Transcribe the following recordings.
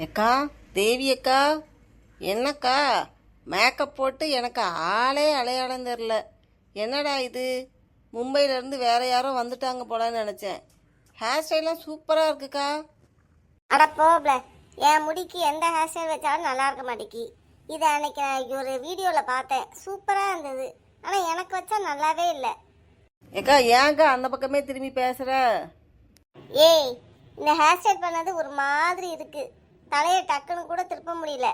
ஏக்கா, தேவி அக்கா, என்னக்கா மேக்கப் போட்டு எனக்கு ஆளே அடையாளம் தெரில. என்னடா இது, மும்பையிலேருந்து வேற யாரோ வந்துட்டாங்க போலன்னு நினச்சேன். ஹேர் ஸ்டைலாம் சூப்பராக இருக்குக்கா. அட போப்ல, என் முடிக்கு எந்த ஹேர் ஸ்டைல் வச்சாலும் நல்லா இருக்க மாட்டேக்கி. இதை அன்னைக்கு நான் ஒரு வீடியோவில் பார்த்தேன், சூப்பராக இருந்தது. ஆனால் எனக்கு வச்சா நல்லாவே இல்லை. ஏக்கா, ஏன்க்கா அந்த பக்கமே திரும்பி பேசுகிற? ஏய், இந்த ஹேர் ஸ்டைல் பண்ணது ஒரு மாதிரி இருக்கு. தலையை டக்குன்னு கூட திருப்ப முடியல.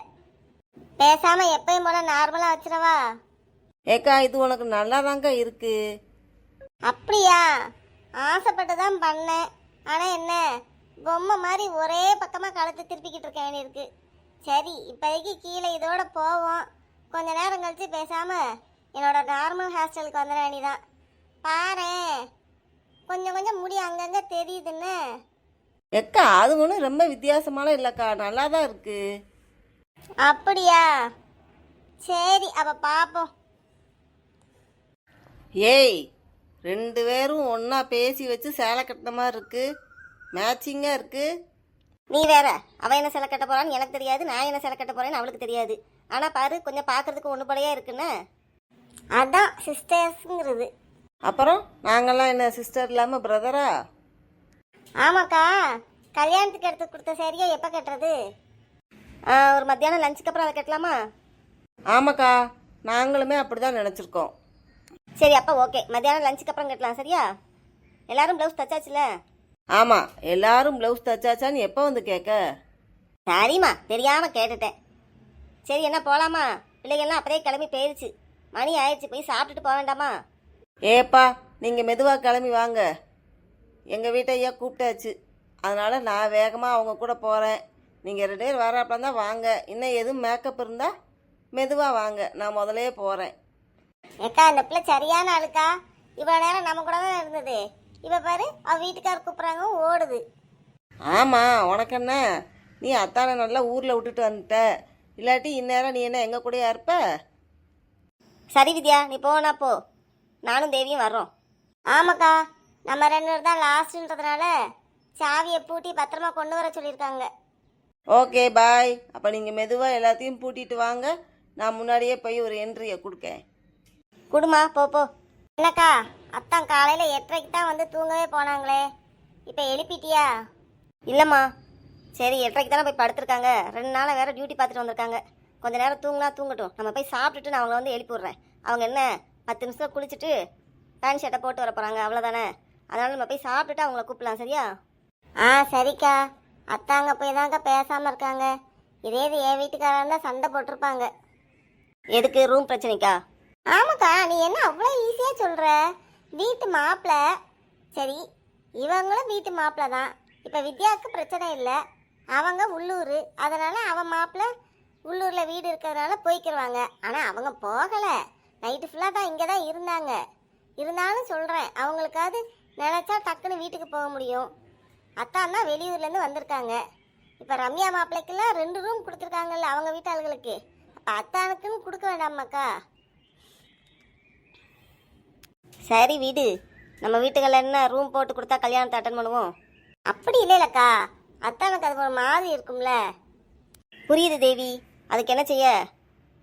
பேசாம எப்பயும் போல நார்மலா வச்சிடவா? ஏக்கா, இது உனக்கு நல்லாதாங்க்கா இருக்கு. அப்படியா? ஆசைப்பட்டு தான் பண்ணேன். ஆனால் என்ன, பொம்மை மாதிரி ஒரே பக்கமாக கழுத்தை திருப்பிக்கிட்டு இருக்க வேண்டியிருக்கு. சரி, இப்போதைக்கு கீழே இதோட போவோம். கொஞ்ச நேரம் கழிச்சு பேசாம என்னோட நார்மல் ஹேர் ஸ்டைலுக்கு வந்துட வேண்டியதான். பாரேன், கொஞ்சம் கொஞ்சம் முடி அங்கங்கே தெரியுதுன்னு. ஏக்கா, அது ஒன்றும் ரொம்ப வித்தியாசமாலாம் இல்லைக்கா, நல்லா தான் இருக்கு. அப்படியா? சரி, அப்போ பார்ப்போம். ஏய், ரெண்டு பேரும் ஒன்றா பேசி வச்சு சேலை கட்டின மாதிரி இருக்கு, மேட்சிங்காக இருக்கு. நீ வேற, அவ என்ன சிலை கட்ட போறான்னு எனக்கு தெரியாது, நான் என்ன சிலை கட்ட போறேன்னு அவளுக்கு தெரியாது. ஆனால் பாரு, கொஞ்சம் பார்க்கறதுக்கு ஒன்று படையா இருக்குன்னு. அதான் சிஸ்டர்ஸுங்கிறது. அப்புறம் நாங்கள்லாம் என்ன சிஸ்டர் இல்லாமல் பிரதரா? ஆமாக்கா, கல்யாணத்துக்கு எடுத்து கொடுத்த சரியா எப்போ கட்டுறது? ஒரு மத்தியானம் லஞ்சுக்கு அப்புறம் அதை கட்டலாமா? ஆமாக்கா, நாங்களுமே அப்படி தான் நினச்சிருக்கோம். சரி, அப்போ ஓகே, மத்தியானம் லஞ்சுக்கு அப்புறம் கட்டலாம். சரியா? எல்லாரும் ப்ளவுஸ் தச்சாச்சுல? ஆமாம், எல்லாரும் ப்ளவுஸ் தச்சாச்சான்னு எப்போ வந்து கேட்க? சரிம்மா, தெரியாமல் கேட்டுட்டேன். சரி, என்ன போகலாமா? பிள்ளைகள்லாம் அப்படியே கிளம்பி போயிடுச்சு, மணி ஆயிடுச்சு, போய் சாப்பிட்டுட்டு போக வேண்டாமா? ஏப்பா, நீங்கள் மெதுவாக கிளம்பி வாங்க. எங்கள் வீட்டையா கூப்பிட்டாச்சு, அதனால் நான் வேகமாக அவங்க கூட போகிறேன். நீங்கள் 2 பேர் வராப்பா தான் வாங்க. இன்னும் எதுவும் மேக்கப் இருந்தால் மெதுவாக வாங்க, நான் முதலே போகிறேன். ஏக்கா, இந்த பிள்ளை சரியான ஆளுக்கா. இவ்வளோ நேரம் நம்ம கூட தான் இருந்தது. இவ பாரு, அவ வீட்டுக்கார கூப்பிட்றாங்க, ஓடுது. ஆமாம், உனக்கு என்ன, நீ அத்தானை நல்லா ஊரில் விட்டுட்டு வந்துட்ட. இல்லாட்டி இந்நேரம் நீ என்ன எங்கள் கூடயா இருப்ப? சரி வித்யா, நீ போனா போ, நானும் தேவியும் வர்றோம். ஆமாக்கா, நம்ம 2 பேர் தான் லாஸ்ட்ன்றதுனால சாவியை பூட்டி பத்திரமா கொண்டு வர சொல்லியிருக்காங்க. ஓகே, பாய். அப்போ நீங்கள் மெதுவாக எல்லாத்தையும் பூட்டிட்டு வாங்க, நான் முன்னாடியே போய் ஒரு என்ட்ரியை கொடுக்கேன். குடுமா, போ போ. என்னக்கா, அத்தான் காலையில் 8:30க்கு தான் வந்து தூங்கவே போனாங்களே, இப்போ எழுப்பிட்டியா? இல்லைம்மா. சரி, 8:30க்கு தானே போய் படுத்துருக்காங்க. 2 நாளாக வேறு டியூட்டி பார்த்துட்டு வந்திருக்காங்க. கொஞ்சம் நேரம் தூங்கினா தூங்கட்டும், நம்ம போய் சாப்பிட்டுட்டு நான் அவங்கள வந்து எழுப்பி விட்றேன். அவங்க என்ன 10 நிமிஷத்தில் குளிச்சுட்டு பேண்ட் ஷர்ட்டை போட்டு வர போகிறாங்க, அவ்வளோதானே. அதனால் நம்ம போய் சாப்பிட்டுட்டு அவங்கள கூப்பிடலாம். சரியா? சரிக்கா. அத்தாங்க போய் தாங்க பேசாமல் இருக்காங்க. இதே இது என் வீட்டுக்காரா இருந்தால் சண்டை போட்டிருப்பாங்க. எதுக்கு, ரூம் பிரச்சனைக்கா? ஆமாக்கா, நீ என்ன அவ்வளோ ஈஸியாக சொல்கிற? வீட்டு மாப்பிள்ளை. சரி, இவங்களும் வீட்டு மாப்பிள்ளை தான். இப்போ வித்யாவுக்கு பிரச்சனை இல்லை, அவங்க உள்ளூர். அதனால் அவன் மாப்பிள்ளை உள்ளூரில் வீடு இருக்கிறதுனால போய்க்கிடுவாங்க. ஆனால் அவங்க போகலை, நைட்டு ஃபுல்லாக தான் இங்கே தான் இருந்தாங்க. இருந்தாலும் சொல்கிறேன், அவங்களுக்காவது நினச்சா டக்குன்னு வீட்டுக்கு போக முடியும். அத்தான் தான் வெளியூர்லேருந்து வந்திருக்காங்க. இப்போ ரம்யா மாப்பிள்ளைக்கெல்லாம் 2 ரூம் கொடுத்துருக்காங்கல்ல அவங்க வீட்டு ஆளுகளுக்கு. அப்போ அத்தானுக்குன்னு கொடுக்க வேண்டாமாக்கா? சரி வீடு, நம்ம வீட்டுகளில் என்ன ரூம் போட்டு கொடுத்தா கல்யாணத்தை அட்டன் பண்ணுவோம்? அப்படி இல்லைல்லக்கா, அத்தானுக்கு அது ஒரு மாதிரி இருக்கும்ல. புரியுது தேவி, அதுக்கு என்ன செய்ய?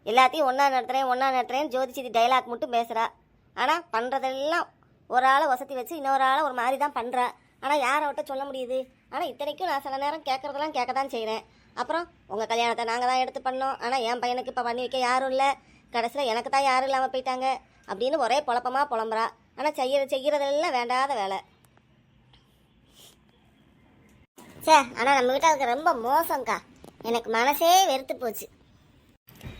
எல்லாத்தையும் ஒன்றா நடத்துகிறேன் ஜோதிச்சு டைலாக் மட்டும் பேசுகிறா. ஆனால் பண்ணுறதெல்லாம் ஒரு ஆளை வசதி வச்சு இன்னொரு ஆளை ஒரு மாதிரி தான் பண்ணுறா. ஆனால் யாரை விட்ட சொல்ல முடியுது? ஆனால் இத்தனைக்கும் நான் சில நேரம் கேட்குறதெல்லாம் கேட்க தான் செய்கிறேன். அப்புறம் உங்கள் கல்யாணத்தை நாங்கள் தான் எடுத்து பண்ணோம், ஆனால் என் பையனுக்கு இப்போ பண்ணி வைக்க யாரும் இல்லை, கடைசியில் எனக்கு தான் யாரும் இல்லாமல் போயிட்டாங்க அப்படின்னு ஒரே புலப்பமாக புலம்புறா. ஆனால் செய்கிறதெல்லாம் வேண்டாத வேலை. சே, ஆனால் நம்ம வீட்டாளுக்கு ரொம்ப மோசம்க்கா, எனக்கு மனசே வெறுத்து போச்சு.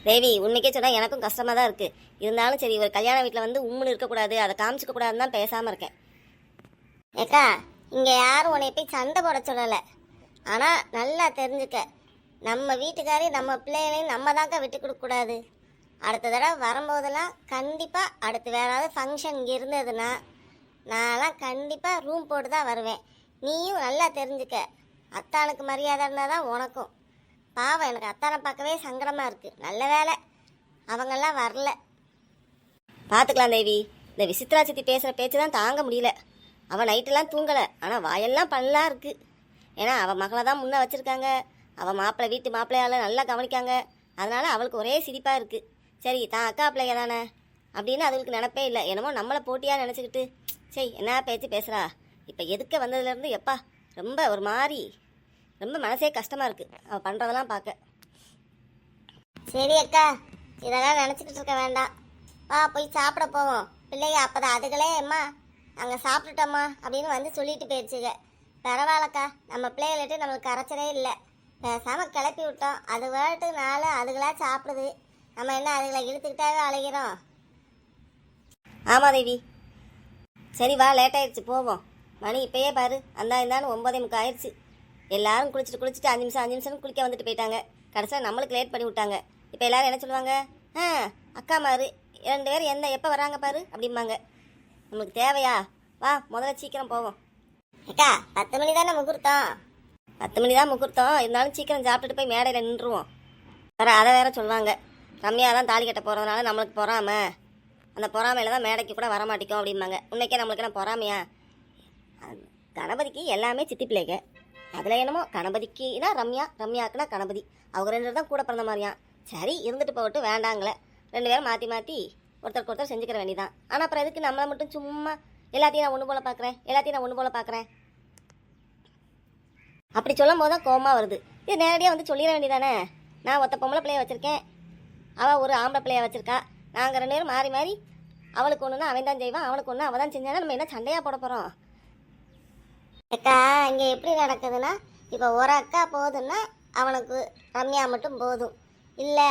தேவி, உண்மைக்கே சொன்னால் எனக்கும் கஷ்டமாக தான் இருக்குது. இருந்தாலும் சரி, ஒரு கல்யாண வீட்டில் வந்து உம்முன்னு இருக்கக்கூடாது, அதை காமிச்சிக்க கூடாதுன்னு தான் பேசாமல் இருக்கேன். ஏக்கா, இங்கே யாரும் உன்னை போய் சண்டை போட சொல்லலை. ஆனால் நல்லா தெரிஞ்சுக்க, நம்ம வீட்டுக்காரி நம்ம பிள்ளைகளையும் நம்ம தாக்கா விட்டு கொடுக்கக்கூடாது. அடுத்த தடவை வரும்போதெல்லாம் கண்டிப்பாக, அடுத்து வேறாவது ஃபங்க்ஷன் இங்கே இருந்ததுன்னா நான்லாம் கண்டிப்பாக ரூம் போட்டு தான் வருவேன். நீயும் நல்லா தெரிஞ்சுக்க, அத்தானுக்கு மரியாதை இருந்தால் தான் உனக்கும். பாவம், எனக்கு அத்தானை பார்க்கவே சங்கடமாக இருக்குது. நல்ல வேலை அவங்கெல்லாம் வரல. பார்த்துக்கலாம் தேவி, இந்த விசித்ரா சித்தி பேசுகிற பேச்சு தான் தாங்க முடியல. அவன் நைட்டெல்லாம் தூங்கலை, ஆனால் வாயெல்லாம் பல்லா இருக்குது. ஏன்னா அவள் மகளை தான் முன்னே வச்சுருக்காங்க, அவள் மாப்பிள்ளை வீட்டு மாப்பிள்ளையால நல்லா கவனிக்காங்க. அதனால அவளுக்கு ஒரே சிரிப்பாக இருக்குது. சரி தான் அக்கா பிள்ளைங்க தானே அப்படின்னு அதுகளுக்கு நினப்பே இல்லை. என்னமோ நம்மளை போட்டியாக நினச்சிக்கிட்டு சரி என்ன பேச்சு பேசுகிறா. இப்போ எதுக்க வந்ததுலேருந்து எப்பா ரொம்ப ஒரு மாதிரி ரொம்ப மனசே கஷ்டமாக இருக்குது அவள் பண்ணுறதெல்லாம் பார்க்க. சரி அக்கா, இதெல்லாம் நினச்சிக்கிட்டு இருக்க வேண்டாம். வா போய் சாப்பிட போவோம். பிள்ளைங்க அப்போதான் அதுகளே அம்மா நாங்கள் சாப்பிட்டுட்டோம்மா அப்படின்னு வந்து சொல்லிட்டு போயிடுச்சுங்க. பரவாயில்லக்கா, நம்ம பிள்ளைகளிட்டு நம்மளுக்கு கரைச்சதே இல்லை. பேசாமல் கிளப்பி விட்டோம். அது வாட்டு நாள் அதுகளா சாப்பிடுது. நம்ம என்ன அதுகளை இழுத்துக்கிட்டாவே அழைக்கிறோம். ஆமாம் தேவி. சரி வா, லேட் ஆயிடுச்சு போவோம். மணி இப்பயே பாரு அந்த இருந்தாலும் 9:45 ஆயிடுச்சு. எல்லாரும் குளிச்சுட்டு 5 நிமிஷம் குளிக்க வந்துட்டு போயிட்டாங்க. கடைசியில் நம்மளுக்கு லேட் பண்ணி விட்டாங்க. இப்போ எல்லாரும் என்ன சொல்லுவாங்க, அக்கா மாரு 2 பேரும் எப்போ வராங்க பாரு அப்படிம்பாங்க. நம்மளுக்கு தேவையா? வா முதல்ல சீக்கிரம் போவோம். அக்கா 10 மணி தானே முகூர்த்தம். 10 மணி தான் முகூர்த்தம். இருந்தாலும் சீக்கிரம் சாப்பிட்டுட்டு போய் மேடையில் நின்றுவோம். அதை வேற சொல்லுவாங்க, ரம்யா தான் தாலி கட்ட போகிறதுனால நம்மளுக்கு பொறாம, அந்த பொறாமையில தான் மேடைக்கு கூட வரமாட்டேக்கும் அப்படிம்பாங்க. உன்னைக்கே நம்மளுக்கு என்ன பொறாமையா? கணபதிக்கு எல்லாமே சித்தி பிள்ளைங்க. அதில் என்னமோ கணபதிக்குனா ரம்யா, ரம்யாக்குனா கணபதி, அவங்க 2 பேரும் தான் கூட பிறந்த மாதிரியான். சரி இருந்துட்டு போகட்டு, வேண்டாங்களே 2 பேரும் மாற்றி ஒருத்தருக்கு ஒருத்தர் செஞ்சுக்கிற வேண்டியதான். ஆனால் அப்புறம் எதுக்கு நம்மளை மட்டும் சும்மா எல்லாத்தையும் நான் ஒன்று போல பார்க்குறேன் அப்படி சொல்லும் போது தான் கோவமாக வருது. இது நேரடியாக வந்து சொல்லிட வேண்டியதானே. நான் ஒருத்த பொம்பளை பிள்ளைய வச்சுருக்கேன், அவள் ஒரு ஆம்பளை பிள்ளைய வச்சுருக்கா. நாங்கள் 2 பேரும் மாறி அவளுக்கு ஒன்றுனா அவன் தான் செய்வான், அவளுக்கு ஒன்று அவள் தான் செஞ்சானா நம்ம என்ன சண்டையாக போட போகிறோம்? அக்கா இங்கே எப்படி நடக்குதுன்னா, இப்போ ஒரு அக்கா போதுன்னா அவனுக்கு ரம்யா மட்டும் போதும். இல்லை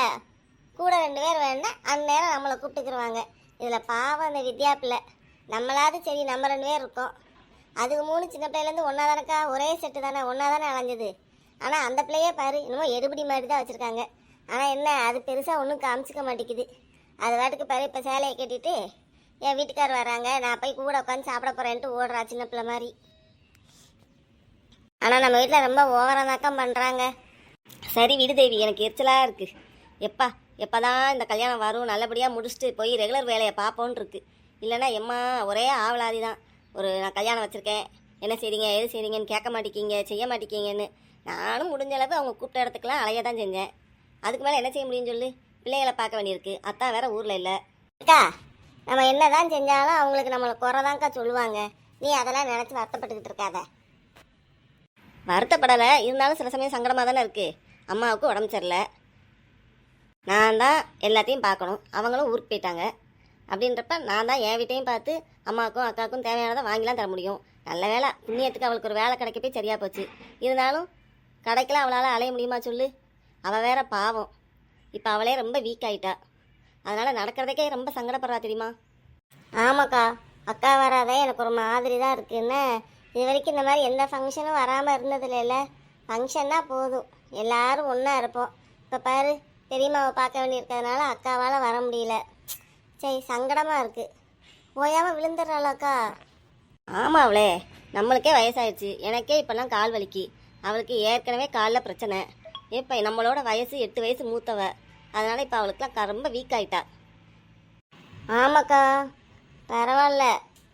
கூட 2 பேர் வேணுன்னா அந்நேரம் நம்மளை கூப்பிட்டுக்கிடுவாங்க. இதில் பாவம் அந்த வித்யா பிள்ளை. நம்மளாவது சரி நம்ம 2 பேர் இருக்கோம். அதுக்கு 3 சின்ன பிள்ளைலேருந்து ஒன்றா தானக்கா, ஒரே செட்டு தானே, ஒன்றா தானே அலைஞ்சது. ஆனால் அந்த பிள்ளையே பாரு என்னமோ எடுபடி மாதிரி தான் வச்சுருக்காங்க. ஆனால் என்ன அது பெருசாக ஒன்றும் காமிச்சிக்க மாட்டேங்குது. அது வாட்டுக்கு பாரு இப்போ சேலையை கட்டிட்டு என் வீட்டுக்கார் வராங்க, நான் போய் கூட உட்காந்து சாப்பிட போகிறேன்ட்டு ஓடுறா சின்ன பிள்ளை மாதிரி. ஆனால் நம்ம வீட்டில் ரொம்ப ஓவராக தாக்கம் பண்ணுறாங்க. சரி விடு தேவி, எனக்கு எரிச்சலாக இருக்குது. எப்போ தான் இந்த கல்யாணம் வரும், நல்லபடியாக முடிச்சுட்டு போய் ரெகுலர் வேலையை பார்ப்போன்னு இருக்கு. இல்லைன்னா எம்மா ஒரே ஆவலாதி தான். நான் கல்யாணம் வச்சுருக்கேன், என்ன செய்றீங்க எது செய்றீங்கன்னு கேட்க மாட்டேங்கிங்க, செய்ய மாட்டேங்கிங்கன்னு. நானும் முடிஞ்ச அளவு அவங்க கூப்பிட்ட இடத்துக்குலாம் அலைய தான் செஞ்சேன். அதுக்கு மேலே என்ன செய்ய முடியும்னு சொல்லி பிள்ளைகளை பார்க்க வேண்டியிருக்கு. அத்தா வேற ஊரில் இல்லை. அக்கா நம்ம என்ன தான் செஞ்சாலும் அவங்களுக்கு நம்மளை குறைதான்க்கா சொல்லுவாங்க. நீ அதெல்லாம் நினச்சி வருத்தப்பட்டுக்கிட்டு இருக்காத. வருத்தப்படலை, இருந்தாலும் சில சமயம் சங்கடமாக தானே இருக்குது. அம்மாவுக்கு உடம்பு சரியில்லை, நான் தான் எல்லாத்தையும் பார்க்கணும். அவங்களும் ஊருக்கு போயிட்டாங்க. அப்படின்றப்ப நான் தான் என் வீட்டையும் பார்த்து அம்மாவுக்கும் அக்காவுக்கும் தேவையானதை வாங்கிலாம் தர முடியும். நல்ல வேலை புண்ணியத்துக்கு அவளுக்கு ஒரு வேலை கிடைக்க போய் சரியாக போச்சு. இருந்தாலும் கடைக்கெல்லாம் அவளால் அலைய முடியுமா சொல்லு? அவள் வேற பாவம், இப்போ அவளே ரொம்ப வீக் ஆகிட்டா. அதனால் நடக்கிறதுக்கே ரொம்ப சங்கடப்படுறா தெரியுமா? ஆமாக்கா, அக்கா வராதே எனக்கு ஒரு மாதிரி தான் இருக்குன்னு. இது வரைக்கும் இந்த மாதிரி எந்த ஃபங்க்ஷனும் வராமல் இருந்ததில்ல. ஃபங்க்ஷன்னா போதும் எல்லாரும் ஒன்றா இருப்போம். இப்போ பாரு பெரியம்மாவை பார்க்க வேண்டியிருக்கிறதுனால அக்காவால் வர முடியல. சரி சங்கடமாக இருக்குது. ஓயாமல் விழுந்துடுறாளாக்கா. ஆமாம் அவளே, நம்மளுக்கே வயசாயிடுச்சு. எனக்கே இப்போல்லாம் கால் வலிக்கு. அவளுக்கு ஏற்கனவே காலில் பிரச்சனை. இப்போ நம்மளோட வயசு 8 வயசு மூத்தவ. அதனால் இப்போ அவளுக்குலாம் ரொம்ப வீக் ஆகிட்டா. ஆமாக்கா பரவாயில்ல,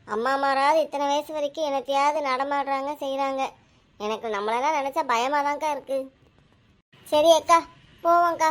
அம்மா மாறாவது இத்தனை வயசு வரைக்கும் என்னத்தையாவது நடமாடுறாங்க செய்கிறாங்க. எனக்கு நம்மளெல்லாம் நினச்சா பயமாக தான்க்கா இருக்குது. சரி அக்கா போவோங்க்கா.